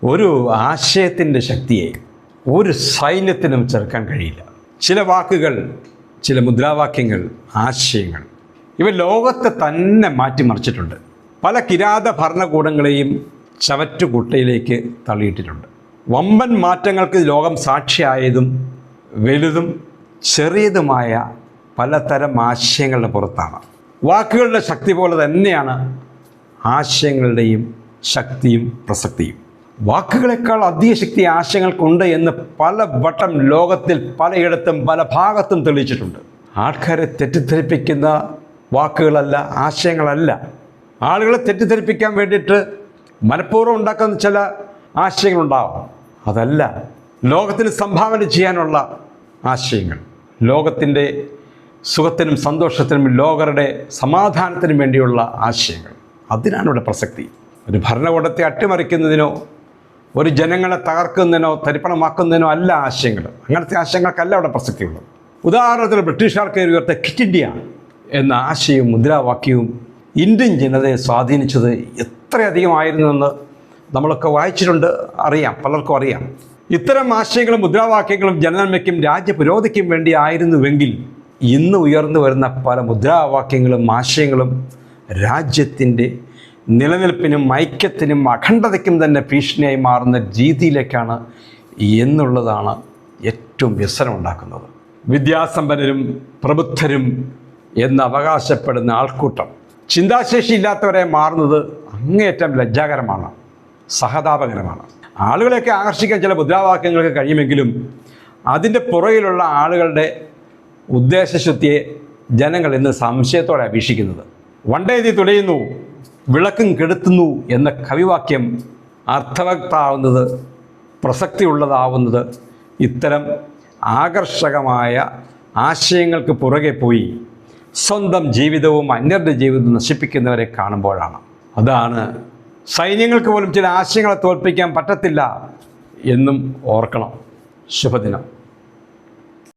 ഒരു ആശയത്തിൻ്റെ ശക്തിയെ ഒരു സൈന്യത്തിനും ചെറുക്കാൻ കഴിയില്ല. ചില വാക്കുകൾ, ചില മുദ്രാവാക്യങ്ങൾ, ആശയങ്ങൾ ഇവ ലോകത്തെ തന്നെ മാറ്റിമറിച്ചിട്ടുണ്ട്. പല കിരാത ഭരണകൂടങ്ങളെയും ചവറ്റുകുട്ടയിലേക്ക് തള്ളിയിട്ടിട്ടുണ്ട്. വമ്പൻ മാറ്റങ്ങൾക്ക് ലോകം സാക്ഷിയായതും വലുതും ചെറിയതുമായ പലതരം ആശയങ്ങളുടെ പുറത്താണ്. വാക്കുകളുടെ ശക്തി പോലെ തന്നെയാണ് ആശയങ്ങളുടെയും ശക്തിയും പ്രസക്തിയും. വാക്കുകളെക്കാൾ അധിക ശക്തി ആശയങ്ങൾക്കുണ്ട് എന്ന് പല വട്ടം ലോകത്തിൽ പലയിടത്തും പല ഭാഗത്തും തെളിയിച്ചിട്ടുണ്ട്. ആൾക്കാരെ തെറ്റിദ്ധരിപ്പിക്കുന്ന വാക്കുകളല്ല, ആശയങ്ങളല്ല. ആളുകളെ തെറ്റിദ്ധരിപ്പിക്കാൻ വേണ്ടിയിട്ട് മനഃപൂർവ്വം ഉണ്ടാക്കുന്ന ചില ആശയങ്ങളുണ്ടാവാം. അതല്ല ലോകത്തിന് സംഭാവന ചെയ്യാനുള്ള ആശയങ്ങൾ, ലോകത്തിൻ്റെ സുഖത്തിനും സന്തോഷത്തിനും ലോകരുടെ സമാധാനത്തിനും വേണ്ടിയുള്ള ആശയങ്ങൾ. അതിനാണ് ഇവിടെ പ്രസക്തി. ഒരു ഭരണകൂടത്തെ അട്ടിമറിക്കുന്നതിനോ ഒരു ജനങ്ങളെ തകർക്കുന്നതിനോ തരിപ്പണമാക്കുന്നതിനോ അല്ല ആശയങ്ങൾ. അങ്ങനത്തെ ആശയങ്ങൾക്കല്ല അവിടെ പ്രസക്തിയുള്ളത്. ഉദാഹരണത്തിന് ബ്രിട്ടീഷുകാർക്ക് ഉയർത്ത ക്വിറ്റ് ഇന്ത്യ എന്ന ആശയവും മുദ്രാവാക്യവും ഇന്ത്യൻ ജനതയെ സ്വാധീനിച്ചത് എത്രയധികമായിരുന്നുവെന്ന് നമ്മളൊക്കെ വായിച്ചിട്ടുണ്ട്, അറിയാം, പലർക്കും അറിയാം. ഇത്തരം ആശയങ്ങളും മുദ്രാവാക്യങ്ങളും ജനനന്മയ്ക്കും രാജ്യപുരോഗതിക്കും വേണ്ടി ആയിരുന്നുവെങ്കിൽ ഇന്ന് ഉയർന്നു വരുന്ന പല മുദ്രാവാക്യങ്ങളും ആശയങ്ങളും രാജ്യത്തിൻ്റെ നിലനിൽപ്പിനും ഐക്യത്തിനും അഖണ്ഡതയ്ക്കും തന്നെ ഭീഷണിയായി മാറുന്ന രീതിയിലേക്കാണ് എന്നുള്ളതാണ് ഏറ്റവും വ്യസനമുണ്ടാക്കുന്നത്. വിദ്യാസമ്പന്നരും പ്രബുദ്ധരും എന്ന് അവകാശപ്പെടുന്ന ആൾക്കൂട്ടം ചിന്താശേഷി ഇല്ലാത്തവരെ മാറുന്നത് അങ്ങേയറ്റം ലജ്ജാകരമാണ്, സഹതാപകരമാണ്. ആളുകളെയൊക്കെ ആകർഷിക്കാൻ ചില മുദ്രാവാക്യങ്ങൾക്ക് കഴിയുമെങ്കിലും അതിൻ്റെ പുറകിലുള്ള ആളുകളുടെ ഉദ്ദേശശുദ്ധിയെ ജനങ്ങൾ ഇന്ന് സംശയത്തോടെ വീക്ഷിക്കുന്നത്. വണ്ടേതി തുലയുന്നു വിളക്കും കെടുത്തുന്നു എന്ന കവിവാക്യം അർത്ഥവത്താവുന്നത്, പ്രസക്തിയുള്ളതാവുന്നത് ഇത്തരം ആകർഷകമായ ആശയങ്ങൾക്ക് പുറകെ പോയി സ്വന്തം ജീവിതവും അന്യരുടെ ജീവിതവും നശിപ്പിക്കുന്നവരെ കാണുമ്പോഴാണ്. അതാണ് സൈന്യങ്ങൾക്ക് പോലും ചില ആശയങ്ങളെ തോൽപ്പിക്കാൻ പറ്റത്തില്ല എന്നും ഓർക്കണം. ശുഭദിനം.